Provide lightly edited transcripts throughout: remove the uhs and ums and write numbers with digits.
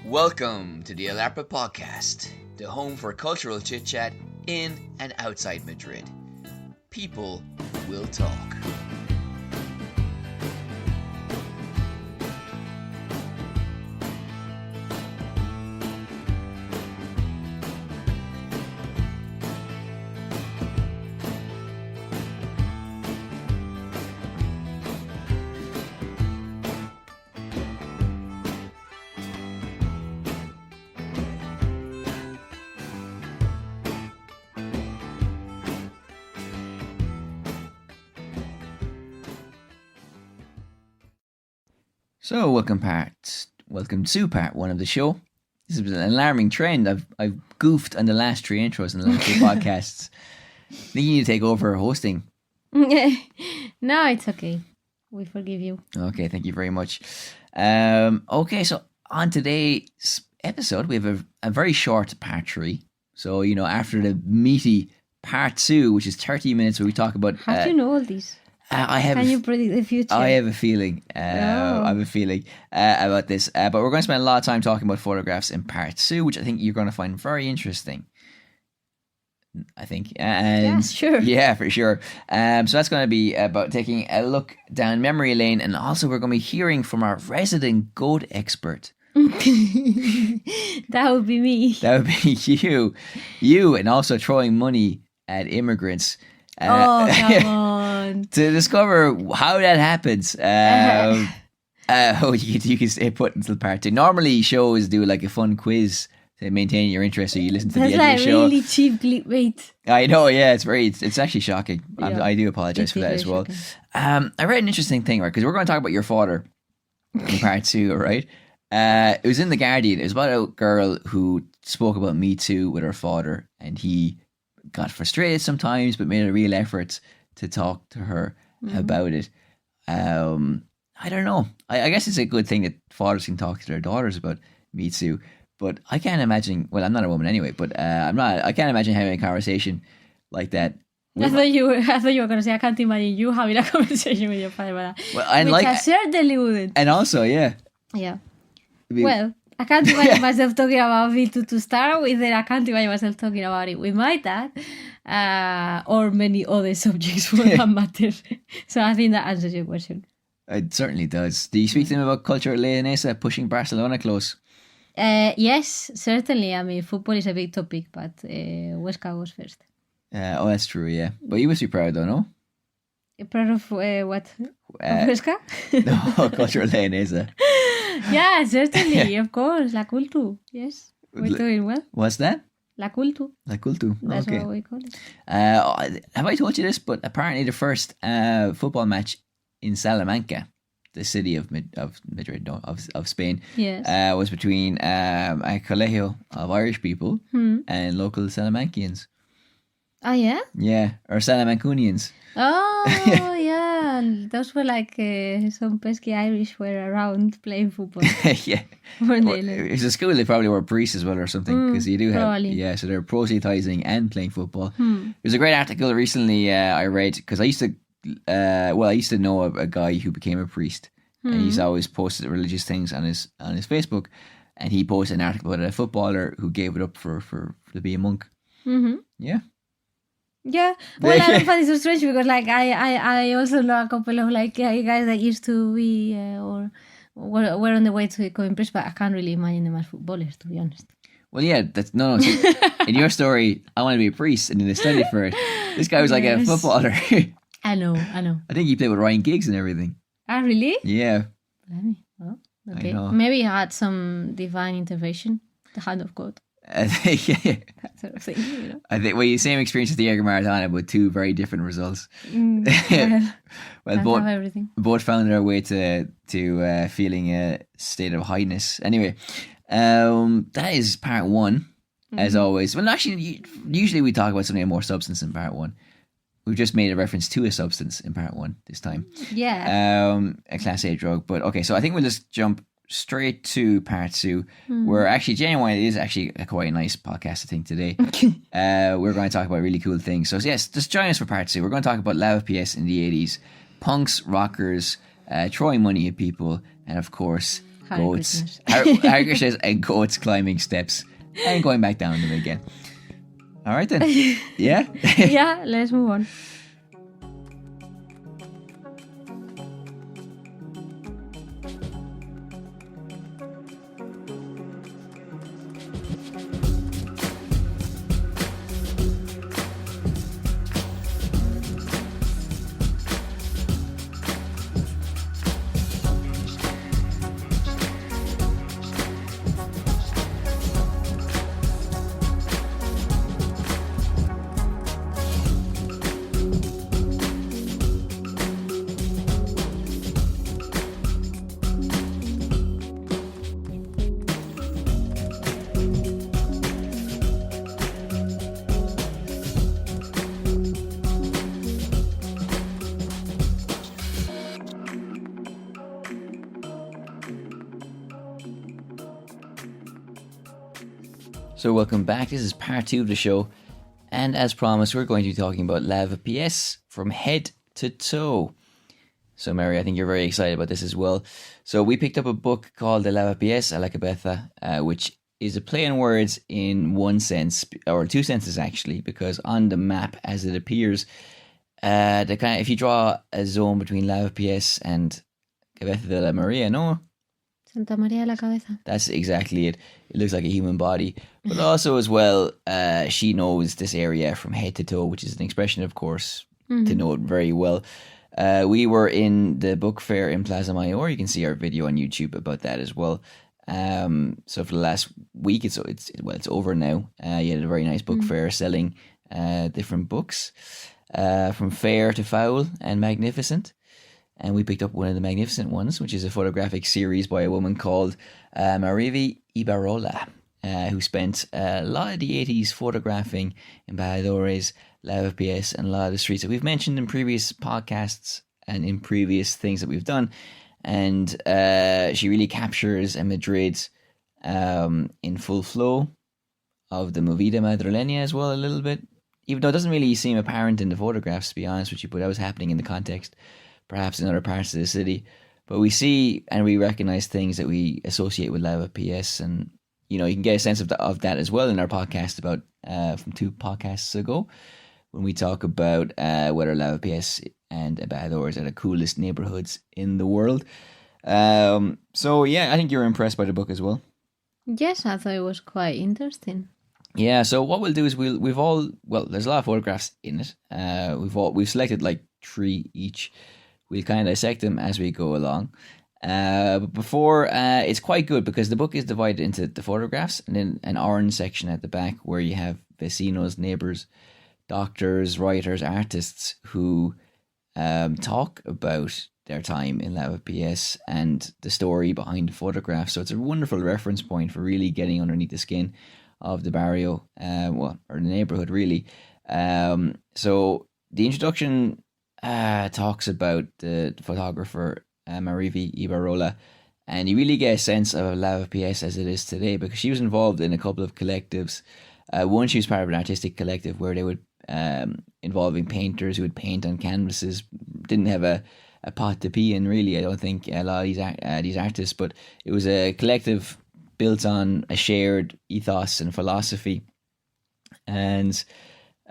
Welcome to the Alarpa Podcast, the home for cultural chit-chat in and outside Madrid. People will talk. So, welcome to part one of the show. This is an alarming trend. I've goofed on the last three intros in the last two podcasts. I think you need to take over hosting. No, it's okay. We forgive you. Okay, thank you very much. Okay, so on today's episode, we have a very short part three. So, after the meaty part two, which is 30 minutes where we talk about... How do you know all these? Can you predict the future? I have a feeling. About this. But we're going to spend a lot of time talking about photographs in part two, which I think you're going to find very interesting. I think. Yeah, sure. Yeah, for sure. So that's going to be about taking a look down memory lane, and also we're going to be hearing from our resident goat expert. That would be me. That would be you. You, and also throwing money at immigrants. Come on. To discover how that happens. You can stay put until part two. Normally, shows do like a fun quiz to maintain your interest, so you listen to the end of the show. That's really cheap clickbait. I know, yeah, it's actually shocking. Yeah. I do apologize for that as well. I read an interesting thing, right? Because we're going to talk about your father in part two, right? It was in The Guardian. It was about a girl who spoke about Me Too with her father, and he got frustrated sometimes, but made a real effort to talk to her about it. I don't know. I guess it's a good thing that fathers can talk to their daughters about Me Too, but I can't imagine. Well, I'm not a woman anyway, but I can't imagine having a conversation like that. I thought you were going to say, I can't imagine you having a conversation with your father. Well, I certainly wouldn't. And also, yeah. Well, I can't imagine myself talking about V2 to start with, and I can't imagine myself talking about it with my dad, or many other subjects for that matter. So I think that answers your question. It certainly does. Do you speak to him about culture leonesa pushing Barcelona close? Yes, certainly. I mean, football is a big topic, but Huesca goes first. That's true, yeah. But you must be proud though, no? Proud of what? Huesca? No, culture leonesa. Yeah, certainly, of course. La Cultu, yes. We're doing well. What's that? La Cultu. La Cultu, That's okay. what we call it. Have I told you this? But apparently the first football match in Salamanca, the city of Madrid, no, of Spain, yes. Was between a colegio of Irish people and local Salamancians. Oh, yeah? Yeah, or Salamancunians. Oh, yeah. Those were like some pesky Irish were around playing football. Yeah. It's a school, they probably were priests as well or something, because you do probably. Yeah, so they're proselytizing and playing football. There's a great article recently I read, because I used to know a guy who became a priest, and he's always posted religious things on his Facebook, and he posted an article about a footballer who gave it up for to be a monk. Yeah. Yeah, well, I don't find it so strange because, like, I also know a couple of guys that used to be or were on the way to becoming priests, but I can't really imagine them as footballers, to be honest. Well, yeah, that's no. See, in your story, I want to be a priest, and then they studied for it. This guy was like a footballer. I know. I think he played with Ryan Giggs and everything. Ah, really? Yeah. Well, okay. I know. Maybe he had some divine intervention, the hand of God. Yeah. That sort of thing, you know. I think same experience as the Jäger Marathon, but two very different results. Both found their way to feeling a state of highness. Anyway, that is part one, as always. Well, actually, usually we talk about something of more substance in part one. We've just made a reference to a substance in part one this time. Yeah. A class A drug. But okay, so I think we'll just jump straight to part two, where actually genuinely it is actually quite a nice podcast, I think, today. We're going to talk about really cool things. So yes, just join us for part two. We're going to talk about Lavapies in the 80s, punks, rockers, throwing money at people, and of course goats. Hare Krishnas and goats climbing steps and going back down them again. All right then. Yeah? Yeah, let's move on. So welcome back. This is part 2 of the show. And as promised, we're going to be talking about Lavapies from head to toe. So Mary, I think you're very excited about this as well. So we picked up a book called The Lavapies a la Cabeza, which is a play on words in one sense, or two senses actually, because on the map as it appears, if you draw a zone between Lavapies and Cabeza de la Maria, no? Santa María de la Cabeza. That's exactly it. It looks like a human body. But also as well, she knows this area from head to toe, which is an expression, of course, to know it very well. We were in the book fair in Plaza Mayor. You can see our video on YouTube about that as well. So for the last week, it's over now. You had a very nice book fair selling different books from fair to foul and magnificent. And we picked up one of the magnificent ones, which is a photographic series by a woman called Mariví Ibarrola, who spent a lot of the 80s photographing embajadores, Lavapies, and a lot of the streets that we've mentioned in previous podcasts and in previous things that we've done. And she really captures a Madrid in full flow of the movida madrileña as well a little bit, even though it doesn't really seem apparent in the photographs, to be honest with you, but that was happening in the context, perhaps in other parts of the city. But we see and we recognize things that we associate with Lavapies, and you can get a sense of that as well in our podcast about from 2 podcasts ago, when we talk about whether Lavapies and embajadores are the coolest neighborhoods in the world. So yeah, I think you were impressed by the book as well. Yes, I thought it was quite interesting. Yeah, so what we'll do is there's a lot of photographs in it. We've selected like 3 each. We'll kind of dissect them as we go along. But before, it's quite good because the book is divided into the photographs and then an orange section at the back where you have vecinos, neighbours, doctors, writers, artists who talk about their time in Lavapies and the story behind the photograph. So it's a wonderful reference point for really getting underneath the skin of the barrio, or the neighbourhood really. So the introduction talks about the photographer Mariví Ibarrola, and you really get a sense of Lavapies as it is today because she was involved in a couple of collectives. One, she was part of an artistic collective where they would involving painters who would paint on canvases. Didn't have a pot to pee in really, I don't think, a lot of these artists, but it was a collective built on a shared ethos and philosophy, and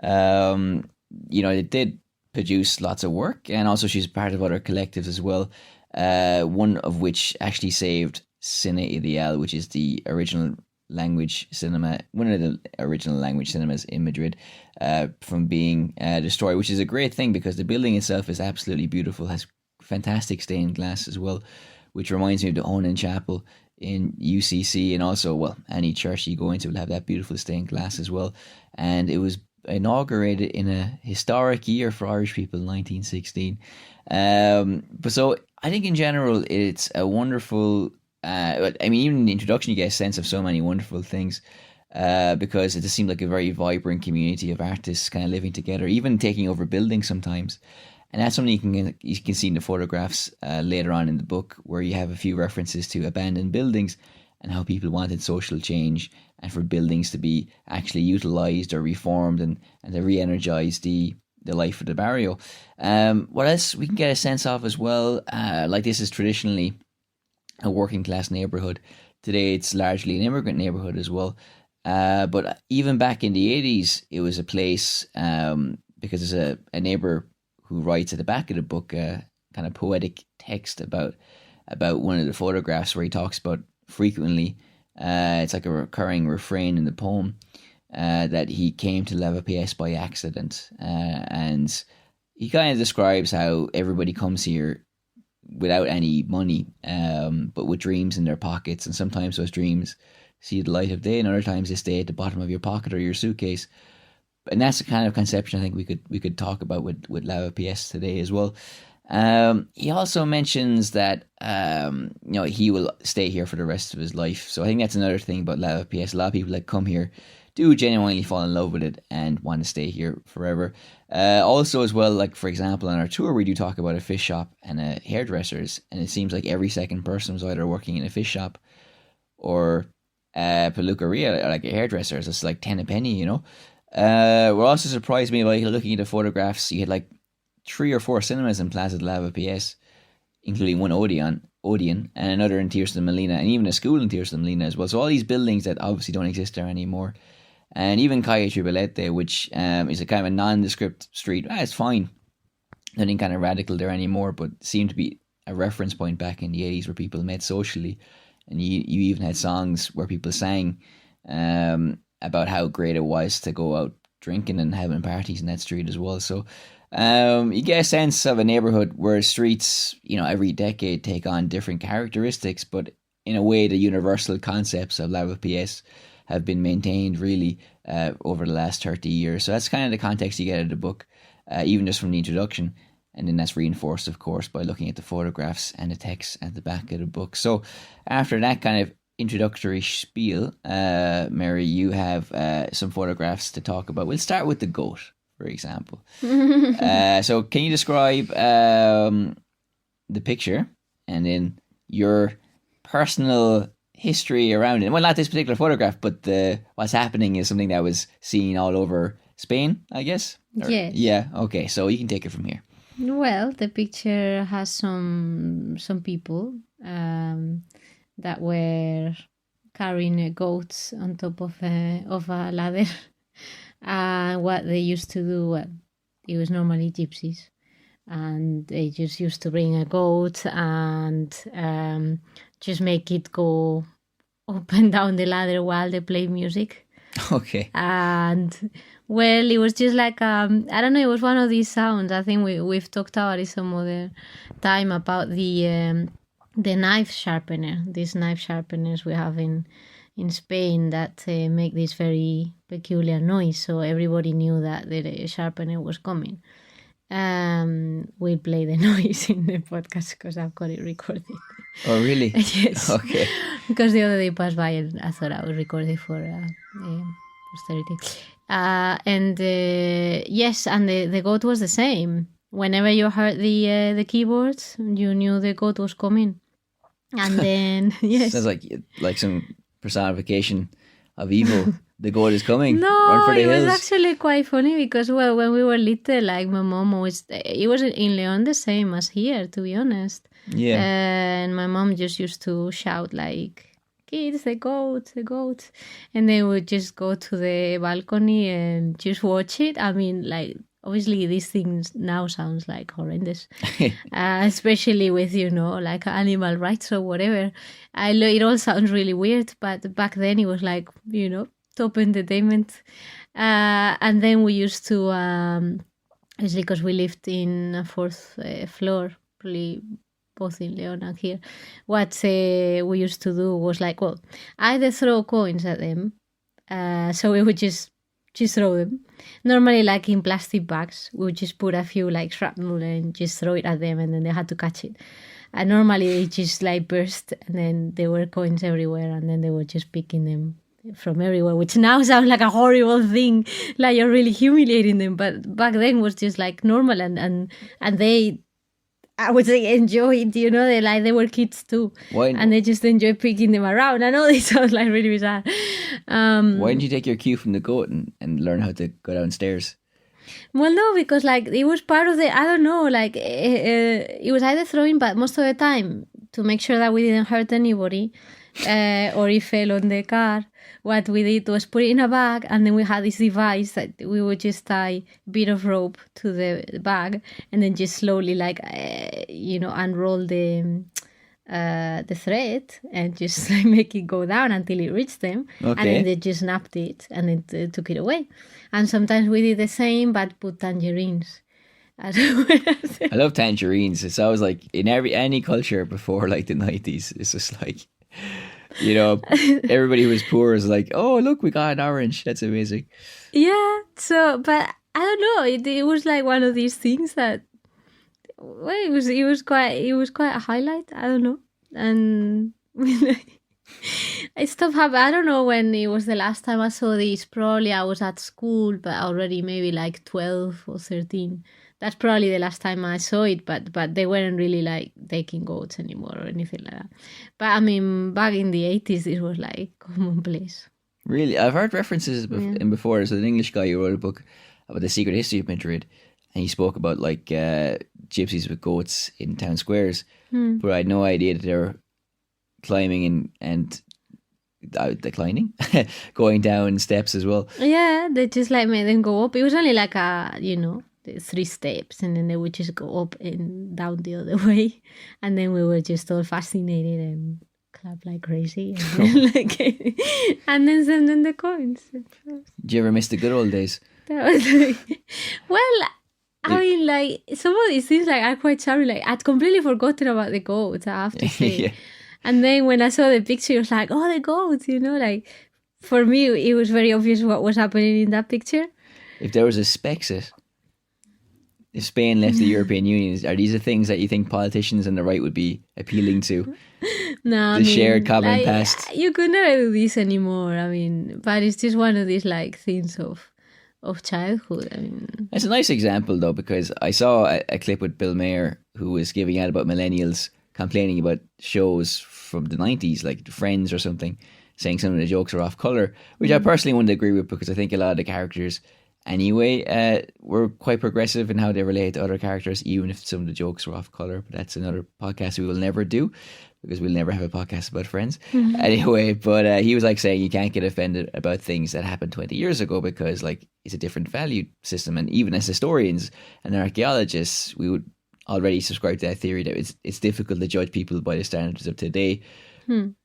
it did produce lots of work. And also she's part of other collectives as well, one of which actually saved Cine Ideal, which is the original language cinema, one of the original language cinemas in Madrid, from being destroyed, which is a great thing because the building itself is absolutely beautiful, has fantastic stained glass as well, which reminds me of the Onan Chapel in UCC, and also, any church you go into will have that beautiful stained glass as well. And it was inaugurated in a historic year for Irish people, 1916. But so I think in general it's a wonderful, even in the introduction you get a sense of so many wonderful things, because it just seemed like a very vibrant community of artists kind of living together, even taking over buildings sometimes. And that's something you can see in the photographs later on in the book, where you have a few references to abandoned buildings and how people wanted social change and for buildings to be actually utilised or reformed and to re-energise the life of the barrio. What else we can get a sense of as well, like this is traditionally a working class neighborhood. Today it's largely an immigrant neighborhood as well. But even back in the 80s, it was a place, because there's a neighbor who writes at the back of the book a kind of poetic text about one of the photographs where he talks about frequently, it's like a recurring refrain in the poem, that he came to Lavapies by accident. And he kind of describes how everybody comes here without any money, but with dreams in their pockets, and sometimes those dreams see the light of day, and other times they stay at the bottom of your pocket or your suitcase. And that's the kind of conception I think we could talk about with Lavapies today as well. He also mentions that he will stay here for the rest of his life. So I think that's another thing about Lavapies. A lot of people that come here do genuinely fall in love with it and want to stay here forever. Also as well, like for example on our tour we do talk about a fish shop and a hairdresser's, and it seems like every second person was either working in a fish shop or a peluqueria, like a hairdresser's. It's like 10 a penny, What also surprised me by looking at the photographs, you had like 3 or 4 cinemas in Plaza Lavapies, including one Odeon, and another in Tirso de Molina, and even a school in Tirso de Molina as well. So all these buildings that obviously don't exist there anymore. And even Calle Tribalete, which is a kind of a nondescript street. It's fine. Nothing kind of radical there anymore, but seemed to be a reference point back in the 80s where people met socially. And you even had songs where people sang about how great it was to go out drinking and having parties in that street as well. So you get a sense of a neighborhood where streets, every decade take on different characteristics, but in a way the universal concepts of Lavapies have been maintained really over the last 30 years. So that's kind of the context you get of the book, even just from the introduction. And then that's reinforced, of course, by looking at the photographs and the text at the back of the book. So after that kind of introductory spiel, Mary, you have some photographs to talk about. We'll start with the goat, for example. So can you describe the picture and then your personal history around it? Well, not this particular photograph, but what's happening is something that was seen all over Spain, I guess? Yes. Yeah, okay, so you can take it from here. Well, the picture has some people that were carrying goats on top of a ladder. What they used to do, it was normally gypsies, and they just used to bring a goat and just make it go up and down the ladder while they play music. Okay. And well, it was just like I don't know, it was one of these sounds. I think we've talked about it some other time about the knife sharpener. These knife sharpeners we have in Spain that make this very peculiar noise. So everybody knew that the sharpener was coming. We'll play the noise in the podcast because I've got it recorded. Oh, really? Yes. Okay. Because the other day passed by and I thought I was recording for posterity. Yes, and the goat was the same. Whenever you heard the keyboards, you knew the goat was coming. And then, yes. Sounds like some personification of evil. The goat is coming. No, for the it hills. was actually quite funny because, well, when we were little, like my mom always, it was in Leon the same as here, to be honest. Yeah. And my mom just used to shout like, kids, the goat. And they would just go to the balcony and just watch it. I mean, like, obviously these things now sounds like horrendous, especially with, like animal rights or whatever. It all sounds really weird, but back then it was like, top entertainment. And then we used to, obviously because we lived in a 4th floor, probably both in Leon and here, what we used to do was like, well, either throw coins at them, so we would just throw them. Normally, like in plastic bags, we would just put a few like shrapnel and just throw it at them, and then they had to catch it. And normally they just like burst, and then there were coins everywhere, and then they were just picking them from everywhere, which now sounds like a horrible thing, like you're really humiliating them. But back then was just like normal, and they, I would say, enjoyed, they were kids too. Why? And they just enjoyed picking them around. I know this sounds like really bizarre. Why didn't you take your cue from the goat and learn how to go downstairs? Well, no, because like it was part of the, I don't know, like it was either throwing, but most of the time to make sure that we didn't hurt anybody or it fell on the car, what we did was put it in a bag, and then we had this device that we would just tie a bit of rope to the bag and then just slowly unroll the thread and just make it go down until it reached them. Okay. And then they just snapped it and then took it away. And sometimes we did the same but put tangerines. I love tangerines. It's always like in any culture before like the 90s, it's just like, everybody who was poor is like, oh look, we got an orange, that's amazing. Yeah, so but I don't know, it was like one of these things that, well, it was quite a highlight. I don't know. And it stopped happening. I don't know when it was the last time I saw this. Probably I was at school, but already maybe like 12 or 13. That's probably the last time I saw it, but they weren't really like taking goats anymore or anything like that. But I mean, back in the 80s, it was like commonplace. Really? I've heard references in before. There's an English guy who wrote a book about the secret history of Madrid, and he spoke about like gypsies with goats in town squares, but I had no idea that they were climbing and declining, going down steps as well. Yeah, they just like made them go up. It was only like 3 steps, and then they would just go up and down the other way, and then we were just all fascinated and clap like crazy, and then send them the coins. Do you ever miss the good old days? Well, I mean, like, some of these things like are quite charming. Like, I'd completely forgotten about the goats, I have to say. Yeah. And then when I saw the picture, it was like, oh, the goats, like, for me, it was very obvious what was happening in that picture. If there was a Spexit, if Spain left the European Union, are these the things that you think politicians on the right would be appealing to? No, shared common past. You could never do this anymore. I mean, but it's just one of these like things of childhood. I mean, it's a nice example though, because I saw a clip with Bill Maher who was giving out about millennials complaining about shows from the 90s, like Friends or something, saying some of the jokes are off colour, which I personally wouldn't agree with, because I think a lot of the characters anyway were quite progressive in how they relate to other characters, even if some of the jokes were off colour. But that's another podcast we will never do, because we'll never have a podcast about Friends. Anyway, but he was like saying you can't get offended about things that happened 20 years ago, because like it's a different value system, and even as historians and archaeologists, we would already subscribe to that theory that it's difficult to judge people by the standards of today.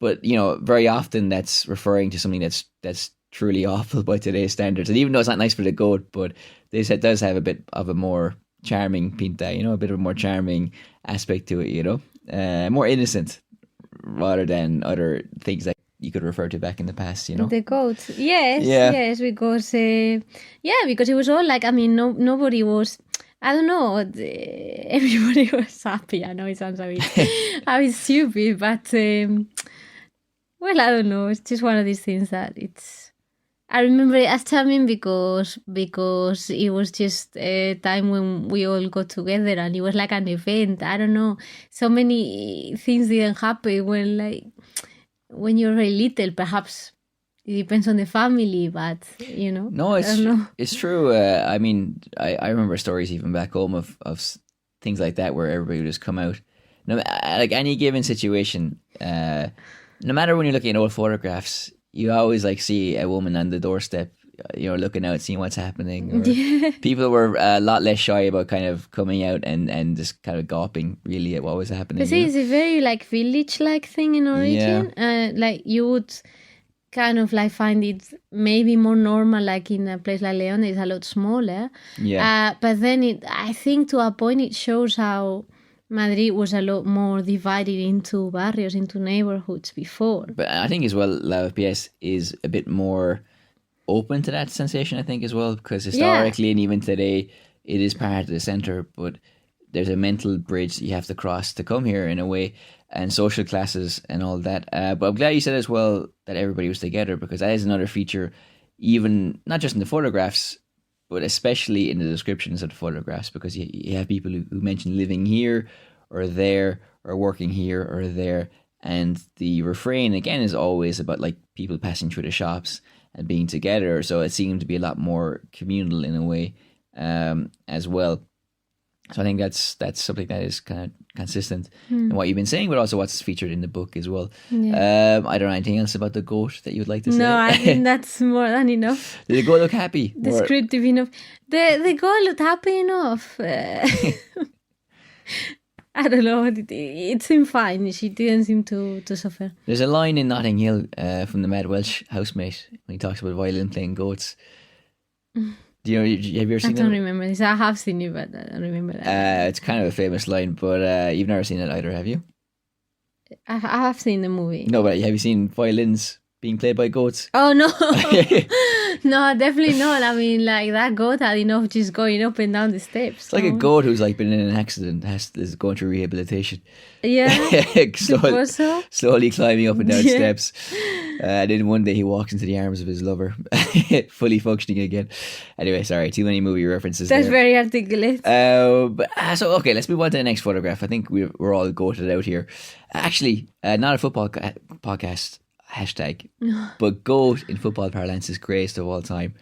But very often that's referring to something that's truly awful by today's standards. And even though it's not nice for the goat, but this does have a bit of a more charming pinta, a bit of a more charming aspect to it, more innocent rather than other things that you could refer to back in the past, The goat. Yes, because because it was all like, I mean, nobody was, I don't know, everybody was happy. I know it sounds a bit stupid, but well, I don't know. It's just one of these things that I remember it as charming because it was just a time when we all got together and it was like an event. I don't know. So many things didn't happen when you're very little. Perhaps it depends on the family, but No, it's true. I mean, I remember stories even back home of things like that where everybody would just come out. No, like any given situation, no matter when you're looking at old photographs, you always like see a woman on the doorstep, looking out, seeing what's happening. People were a lot less shy about kind of coming out and just kind of gawping really at what was happening. But see, it's a very like village-like thing in origin. Like you would kind of like find it maybe more normal, like in a place like León, it's a lot smaller. Yeah. But then I think to a point it shows how Madrid was a lot more divided into barrios, into neighbourhoods before. But I think as well, Lavapies is a bit more open to that sensation, I think, as well, because historically and even today, it is part of the centre, but there's a mental bridge that you have to cross to come here in a way, and social classes and all that. But I'm glad you said as well that everybody was together, because that is another feature, even not just in the photographs, but especially in the descriptions of the photographs, because you have people who mention living here or there or working here or there. And the refrain, again, is always about like people passing through the shops and being together. So it seemed to be a lot more communal in a way as well. So I think that's something that is kind of consistent in what you've been saying, but also what's featured in the book as well. Yeah. I don't know anything else about the goat that you would like to say. No, I think that's more than enough. Did the goat look happy? Descriptive enough. The goat looked happy enough. I don't know. It seemed fine. She didn't seem to suffer. There's a line in Notting Hill from the Mad Welsh housemate when he talks about violin playing goats. Have you ever seen it? I don't remember this. I have seen it, but I don't remember that. It's kind of a famous line, but you've never seen it either, have you? I have seen the movie. No, but have you seen violins being played by goats? Oh, no. No, definitely not. I mean, like, that goat had enough just going up and down the steps. It's like a goat who's like been in an accident, is going through rehabilitation. Yeah. slowly climbing up and down steps. And then one day he walks into the arms of his lover, fully functioning again. Anyway, sorry, too many movie references. That's very articulate. So okay, let's move on to the next photograph. I think we're all goated out here. Actually, not a football podcast hashtag, but GOAT in football parlance is greatest of all time.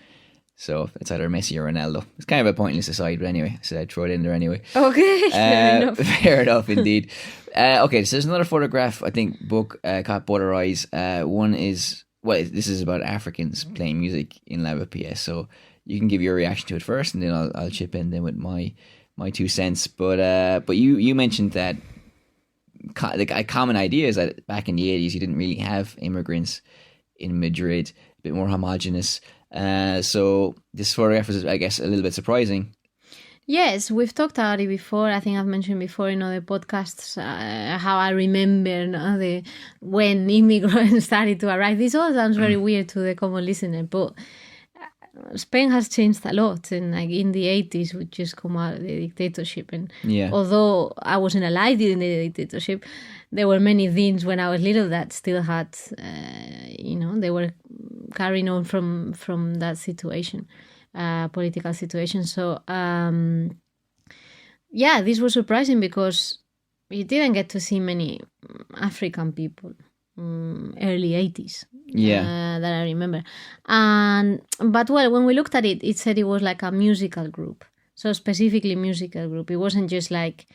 So it's either Messi or Ronaldo. It's kind of a pointless aside, but anyway, so I'd throw it in there anyway. Okay, fair enough. Fair enough, indeed. Okay, so there's another photograph, I think, book caught both our eyes. One is, well, this is about Africans playing music in Lavapies. So you can give your reaction to it first, and then I'll chip in then with my 2 cents. But you mentioned that a common idea is that back in the 80s you didn't really have immigrants in Madrid, a bit more homogenous. So this photograph was, I guess, a little bit surprising. Yes, we've talked about it before. I think I've mentioned before in other podcasts how I remember when immigrants started to arrive. This all sounds very weird to the common listener, but Spain has changed a lot. And like in the 80s, we just come out of the dictatorship. And although I wasn't alive during the dictatorship, there were many things when I was little that still had, they were carrying on from that situation. Political situation. So, this was surprising because you didn't get to see many African people early 80s. That I remember. But when we looked at it, it said it was like a musical group. So specifically musical group. It wasn't just like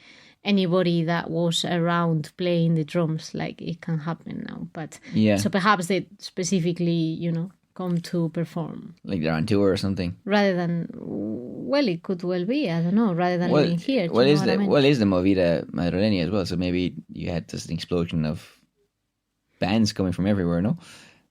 anybody that was around playing the drums like it can happen now. But so perhaps they specifically, come to perform. Like they're on tour or something. Rather than, it could well be, I don't know, rather than living here. Is the Movida Madrileña as well? So maybe you had just an explosion of bands coming from everywhere, no?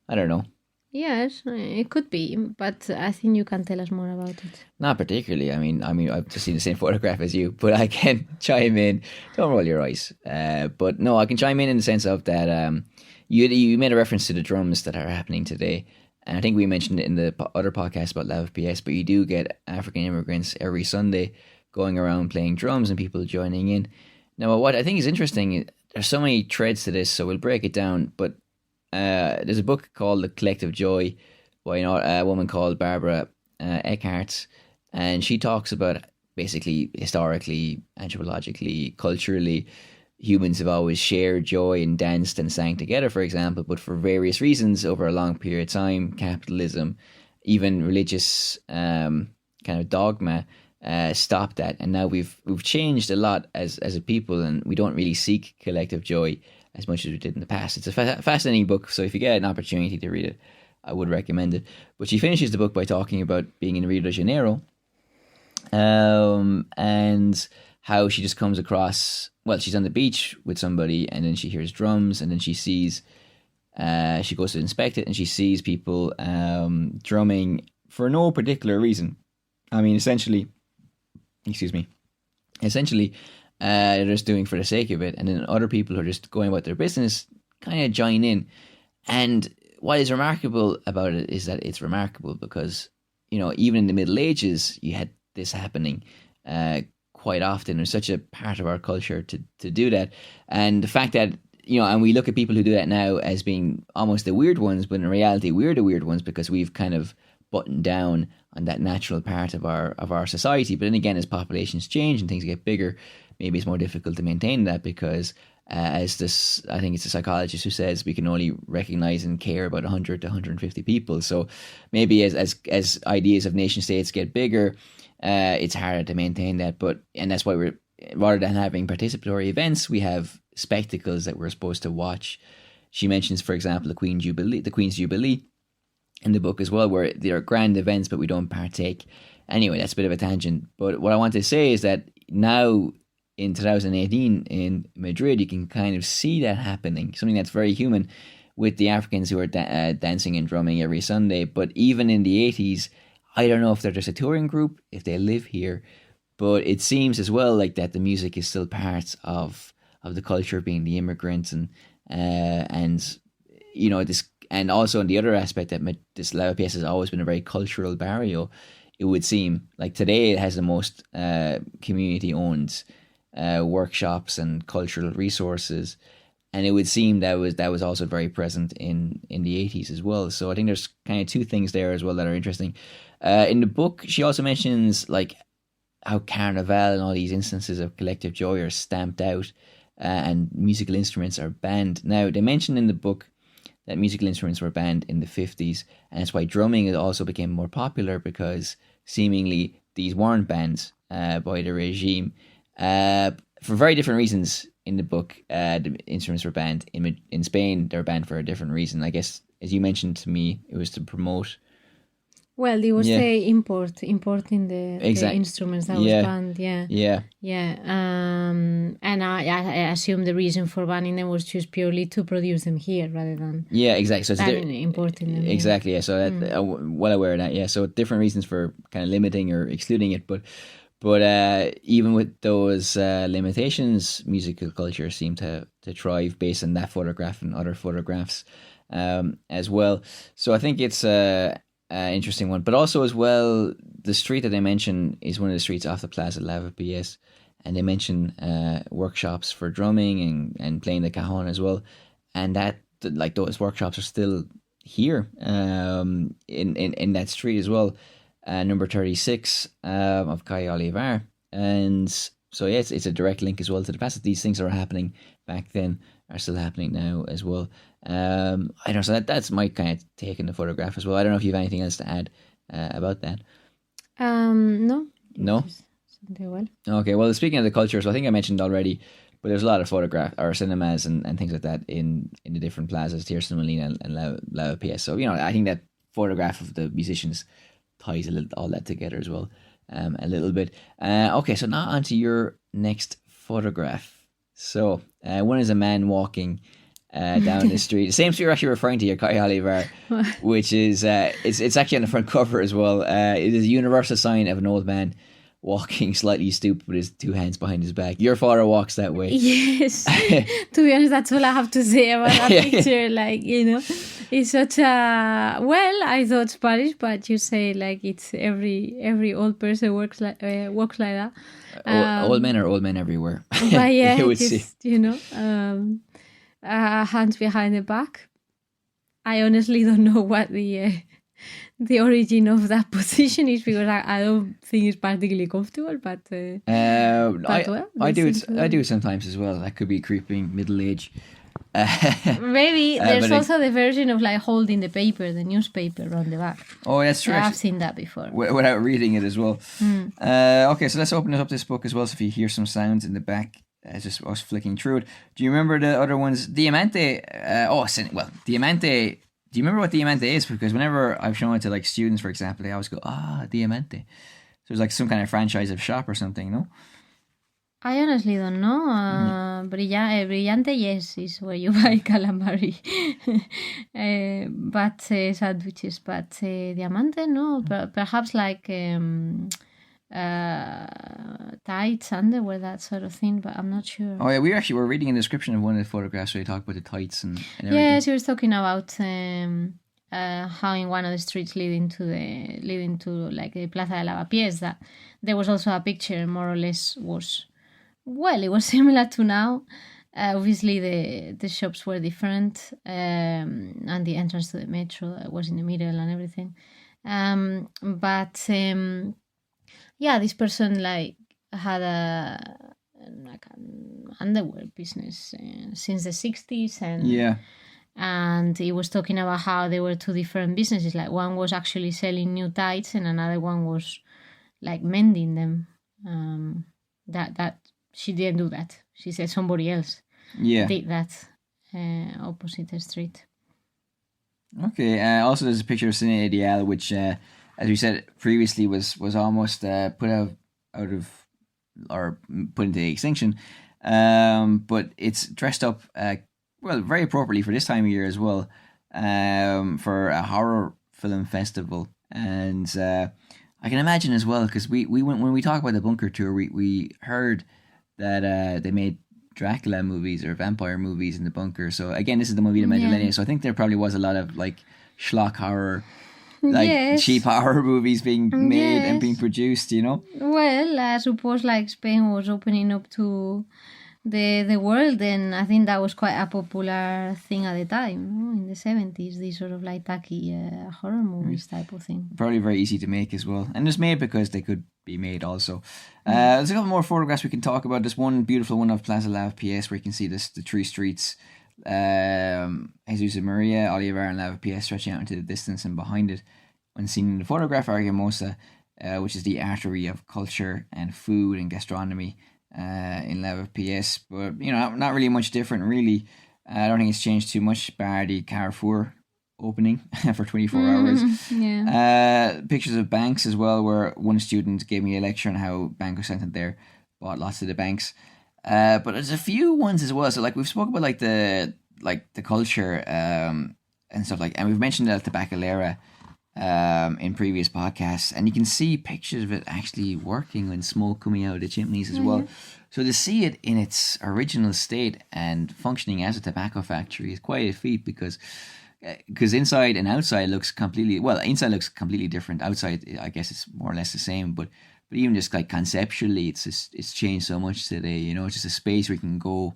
I don't know. Yes, it could be, but I think you can tell us more about it. Not particularly. I mean, I've just seen the same photograph as you, but I can chime in. Don't roll your eyes. But no, I can chime in the sense of that you made a reference to the drums that are happening today. And I think we mentioned it in the other podcast about Lavapies, but you do get African immigrants every Sunday going around playing drums and people joining in. Now, what I think is interesting, there's so many threads to this, so we'll break it down. But there's a book called The Collective Joy by a woman called Barbara Eckhart, and she talks about basically historically, anthropologically, culturally, humans have always shared joy and danced and sang together, for example, but for various reasons over a long period of time, capitalism, even religious kind of dogma stopped that. And now we've changed a lot as a people, and we don't really seek collective joy as much as we did in the past. It's a fascinating book, so if you get an opportunity to read it, I would recommend it. But she finishes the book by talking about being in Rio de Janeiro and how she just comes across, she's on the beach with somebody and then she hears drums and then she sees, she goes to inspect it and she sees people drumming for no particular reason. I mean, essentially, they're just doing for the sake of it, and then other people who are just going about their business kind of join in. And what is remarkable about it is that it's remarkable because, even in the Middle Ages, you had this happening quite often. It's such a part of our culture to do that. And the fact that, and we look at people who do that now as being almost the weird ones, but in reality, we're the weird ones because we've kind of buttoned down on that natural part of our society. But then again, as populations change and things get bigger, maybe it's more difficult to maintain that because I think it's a psychologist who says we can only recognize and care about 100 to 150 people. So maybe as ideas of nation states get bigger, it's harder to maintain that. And that's why rather than having participatory events, we have spectacles that we're supposed to watch. She mentions, for example, the Queen's Jubilee in the book as well, where there are grand events, but we don't partake. Anyway, that's a bit of a tangent. But what I want to say is that now in 2018 in Madrid, you can kind of see that happening, something that's very human with the Africans who are dancing and drumming every Sunday. But even in the 80s, I don't know if they're just a touring group, if they live here, but it seems as well like that the music is still part of the culture, being the immigrants and you know this, and also in the other aspect that this Lavapies has always been a very cultural barrio. It would seem like today it has the most community-owned workshops and cultural resources, and it would seem that was also very present in the 80s as well. So I think there's kind of two things there as well that are interesting. In the book, she also mentions like how Carnival and all these instances of collective joy are stamped out, and musical instruments are banned. Now, they mention in the book that musical instruments were banned in the 50s, and that's why drumming also became more popular, because seemingly these weren't banned by the regime for very different reasons. In the book, the instruments were banned. In Spain, they were banned for a different reason. I guess, as you mentioned to me, it was to promote. Well, it was the importing the instruments that was banned. And I assume the reason for banning them was just purely to produce them here rather than exactly. So it's importing them. Exactly, yeah. So that, well aware of that. Yeah. So different reasons for kind of limiting or excluding it, but even with those limitations, musical culture seemed to thrive based on that photograph and other photographs as well. So I think it's interesting one, but also as well, the street that they mention is one of the streets off the Plaza Lavapies, and they mention workshops for drumming and playing the cajon as well, and that like those workshops are still here in that street as well, number 36 of Calle Olivar, and so it's a direct link as well to the past. These things that are happening back then are still happening now as well. I don't know, so that's my kind of take in the photograph as well. I don't know if you have anything else to add about that. No. Well. Okay, well, speaking of the culture, so I think I mentioned already, but there's a lot of photograph or cinemas and things like that in the different plazas, Tirso Molina and Lavapies. So, you know, I think that photograph of the musicians ties all that together as well, a little bit. Okay, so now on to your next photograph. So, one is a man walking down the street. The same street you're actually referring to, your Calle Olivar, which is it's actually on the front cover as well. It is a universal sign of an old man walking slightly stooped with his two hands behind his back. Your father walks that way. Yes. To be honest, that's all I have to say about that picture. Like, you know, it's such a, well, I thought Spanish, but you say like it's every old person walks like that. Old men are old men everywhere. But yeah, just, you know, hands behind the back. I honestly don't know what the origin of that position is, because I don't think it's particularly comfortable. But I do it sometimes as well. That could be creeping middle age. Maybe there's also the version of like holding the paper, the newspaper on the back. Oh, that's true. I've seen that before without reading it as well. Okay, so let's open up this book as well. So if you hear some sounds in the back, just us flicking through it. Do you remember the other ones? Diamante. Diamante. Do you remember what Diamante is? Because whenever I've shown it to like students, for example, they always go, Diamante. So it's like some kind of franchise of shop or something, no? I honestly don't know. Brillante, yes, is where you buy calamari. But sandwiches. But Diamante, no. Perhaps like tights, underwear, that sort of thing, but I'm not sure. Oh yeah, we actually were reading a description of one of the photographs where they talk about the tights and everything. Yes, he was talking about how in one of the streets leading to like the Plaza de Lavapies, that there was also a picture more or less was similar to now. Obviously the shops were different, and the entrance to the metro was in the middle and everything. Yeah, this person like had an underwear business since the 60s, and he was talking about how there were two different businesses. Like one was actually selling new tights, and another one was like mending them. That she didn't do that. She said somebody else did that opposite the street. Okay. Also, there's a picture of Cine Ideal, which, as we said previously, was almost put out of or put into extinction. But it's dressed up very appropriately for this time of year as well, for a horror film festival. And I can imagine as well, because we went, when we talk about the bunker tour, we heard that they made Dracula movies or vampire movies in the bunker. So again, this is the movie that made millennia. So I think there probably was a lot of like schlock horror, like cheap horror movies being made and being produced, you know? Well, I suppose like Spain was opening up to the world, and I think that was quite a popular thing at the time, in the 70s, these sort of like tacky horror movies type of thing. Probably very easy to make as well. And it's made because they could be made also. There's a couple more photographs we can talk about. There's one beautiful one of Plaza Lavapies where you can see the three streets, Jesus and Maria, Oliver and Lavapies stretching out into the distance, and behind it, when seen in the photograph, Argumosa, which is the artery of culture and food and gastronomy in Lavapies. But, you know, not really much different, really. I don't think it's changed too much, bar the Carrefour opening for 24 hours. Pictures of banks as well, where one student gave me a lecture on how Banco Santander bought lots of the banks. But there's a few ones as well. So like we've spoken about like the culture and stuff like, and we've mentioned that the Bacalera in previous podcasts, and you can see pictures of it actually working and smoke coming out of the chimneys as well. So to see it in its original state and functioning as a tobacco factory is quite a feat, because inside and outside looks completely, well, inside looks completely different. Outside, I guess it's more or less the same, but even just like conceptually, it's changed so much today. You know, it's just a space where you can go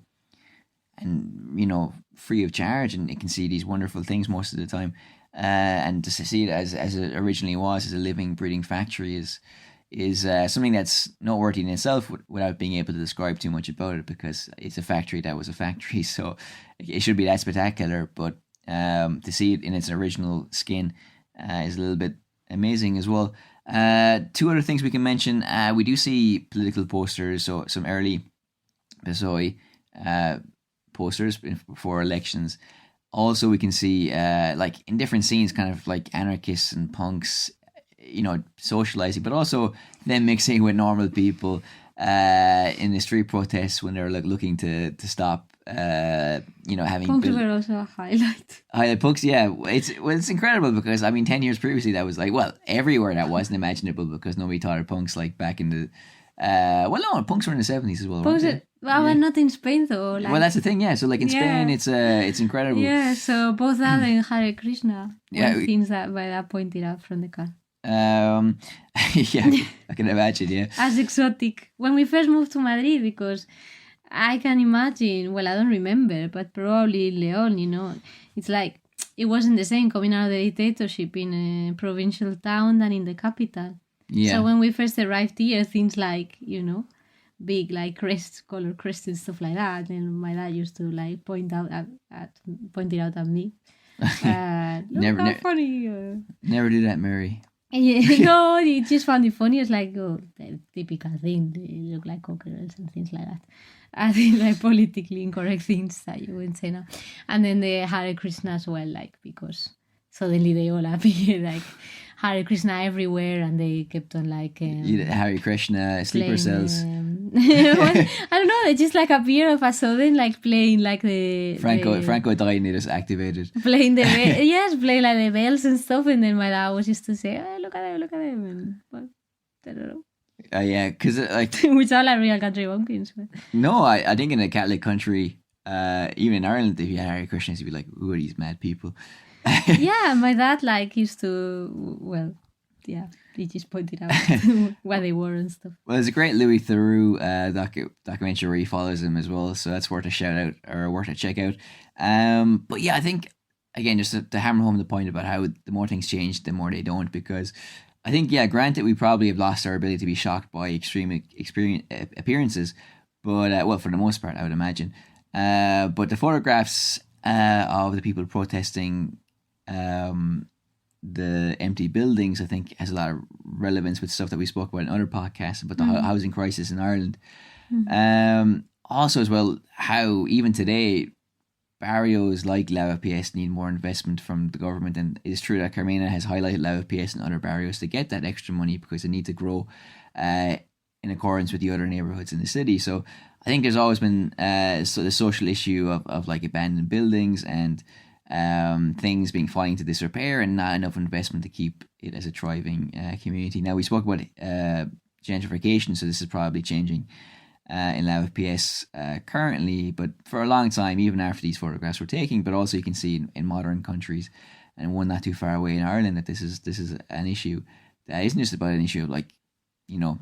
and, you know, free of charge, and you can see these wonderful things most of the time. And to see it as it originally was, as a living, breathing factory, is something that's noteworthy in itself, without being able to describe too much about it, because it's a factory that was a factory, so it should be that spectacular. But to see it in its original skin is a little bit amazing as well. Two other things we can mention. We do see political posters, so some early PSOE posters before elections. Also, we can see, like in different scenes, kind of like anarchists and punks, you know, socializing, but also them mixing with normal people in the street protests when they're like looking to stop, you know, having punks were also a highlight. Highlight punks, yeah. It's incredible, because I mean, 10 years previously that was like, well, everywhere that wasn't imaginable, because nobody thought of punks like back in the well, no, punks were in the 70s as well. Well, not in Spain though. Like, well, that's the thing, yeah. So like in Spain, it's incredible. Yeah, so both that and Hare Krishna were things that by that pointed out from the car. Yeah, I can imagine, yeah. As exotic. When we first moved to Madrid, because I can imagine, well, I don't remember, but probably Leon, you know, it's like, it wasn't the same coming out of the dictatorship in a provincial town than in the capital. Yeah. So when we first arrived here, things like, you know, big like crests, color crests and stuff like that, and my dad used to like point it out at me. Look how funny. Never do that, Mary. No, it just found it funny. It's like, oh, the typical thing. They look like cockerels and things like that. I think like politically incorrect things that you wouldn't say now. And then the Hare Krishna as well, like, because suddenly they all appear like Hare Krishna everywhere, and they kept on like Hare Krishna sleeper cells. I don't know, they just like appear of a sudden, like playing like the Franco died and it is activated. Playing the playing like the bells and stuff, and then my dad was used to say, oh, look at them, and well, I don't know. Yeah, because like we sound like real country bumpkins. But... No, I think in a Catholic country, even in Ireland, if you had Hare Krishnas, you'd be like, who are these mad people? Yeah, my dad like used to, well, yeah, he just pointed out where they were and stuff. Well, there's a great Louis Theroux documentary where he follows him as well, so that's worth a shout out or worth a check out. But yeah, I think again, just to hammer home the point about how the more things change, the more they don't, because I think, yeah, granted, we probably have lost our ability to be shocked by extreme appearances, but well, for the most part, I would imagine. But the photographs of the people protesting the empty buildings, I think, has a lot of relevance with stuff that we spoke about in other podcasts about the housing crisis in Ireland. Also, as well, how even today, barrios like Lavapies need more investment from the government, and it's true that Carmena has highlighted Lavapies and other barrios to get that extra money because they need to grow in accordance with the other neighbourhoods in the city. So I think there's always been the social issue of like abandoned buildings and things being falling into disrepair and not enough investment to keep it as a thriving community. Now, we spoke about gentrification, so this is probably changing in Lavapies currently, but for a long time, even after these photographs were taken, but also you can see in modern countries and one not too far away in Ireland that this is an issue that isn't just about an issue of, like, you know,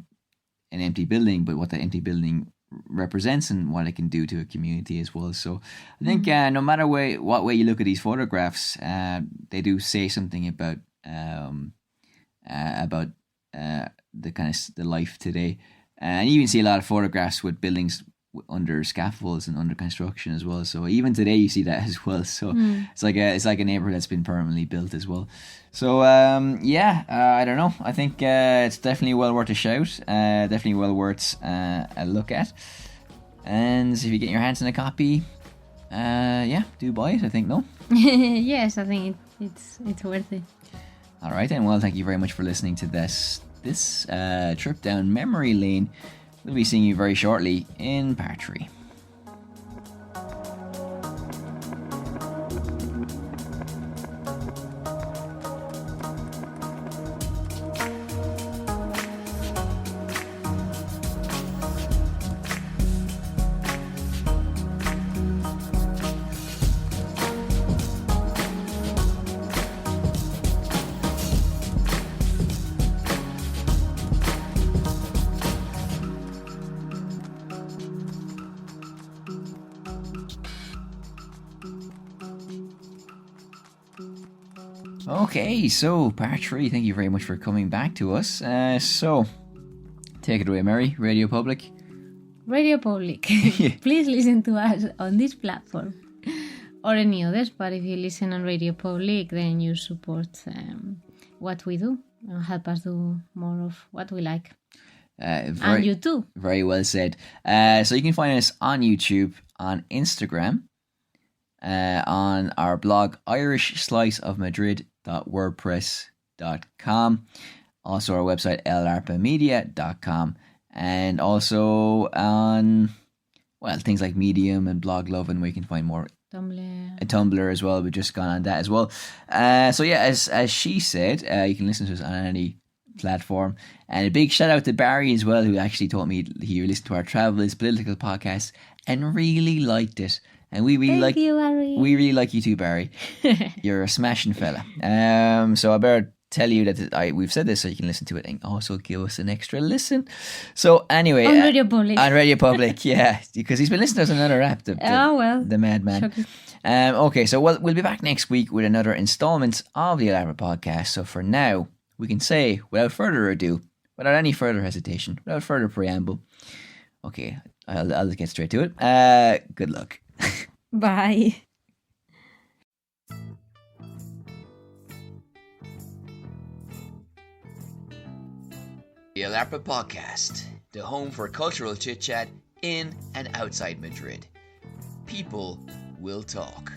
an empty building, but what that empty building represents and what it can do to a community as well. So I think no matter what way you look at these photographs, they do say something about the kind of the life today. And you even see a lot of photographs with buildings under scaffolds and under construction as well. So even today you see that as well. So it's like a neighborhood that's been permanently built as well. So I don't know. I think it's definitely well worth a shout. Definitely well worth a look at. And if you get your hands on a copy, do buy it. I think no. Yes, I think it's worth it. All right, then. Well, thank you very much for listening to this trip down memory lane. We'll be seeing you very shortly in part 3. Okay, so part 3, thank you very much for coming back to us. So, take it away, Mary, Radio Public. Radio Public. Please listen to us on this platform or any others, but if you listen on Radio Public, then you support what we do and help us do more of what we like. And you too. Very well said. So you can find us on YouTube, on Instagram, on our blog Irish Slice of Madrid.wordpress.com, also our website larpamedia.com, and also on things like Medium and Blog Lovin', where you can find more. Tumblr as well. We've just gone on that as well. So yeah, as she said, you can listen to us on any platform. And a big shout out to Barry as well, who actually told me he listened to our Travel is Political podcast and really liked it. And we really like you, Barry. We really like you too, Barry. You're a smashing fella. So I better tell you that we've said this so you can listen to it and also give us an extra listen. So anyway, on Radio Public. On Radio Public, yeah, because he's been listening to us on another app. The madman. Okay, so we'll be back next week with another installment of the Elaborate Podcast. So for now, we can say, without further ado, without any further hesitation, without further preamble, okay, I'll just get straight to it. Good luck. Bye. The Elaborate Podcast, the home for cultural chit-chat in and outside Madrid. People will talk.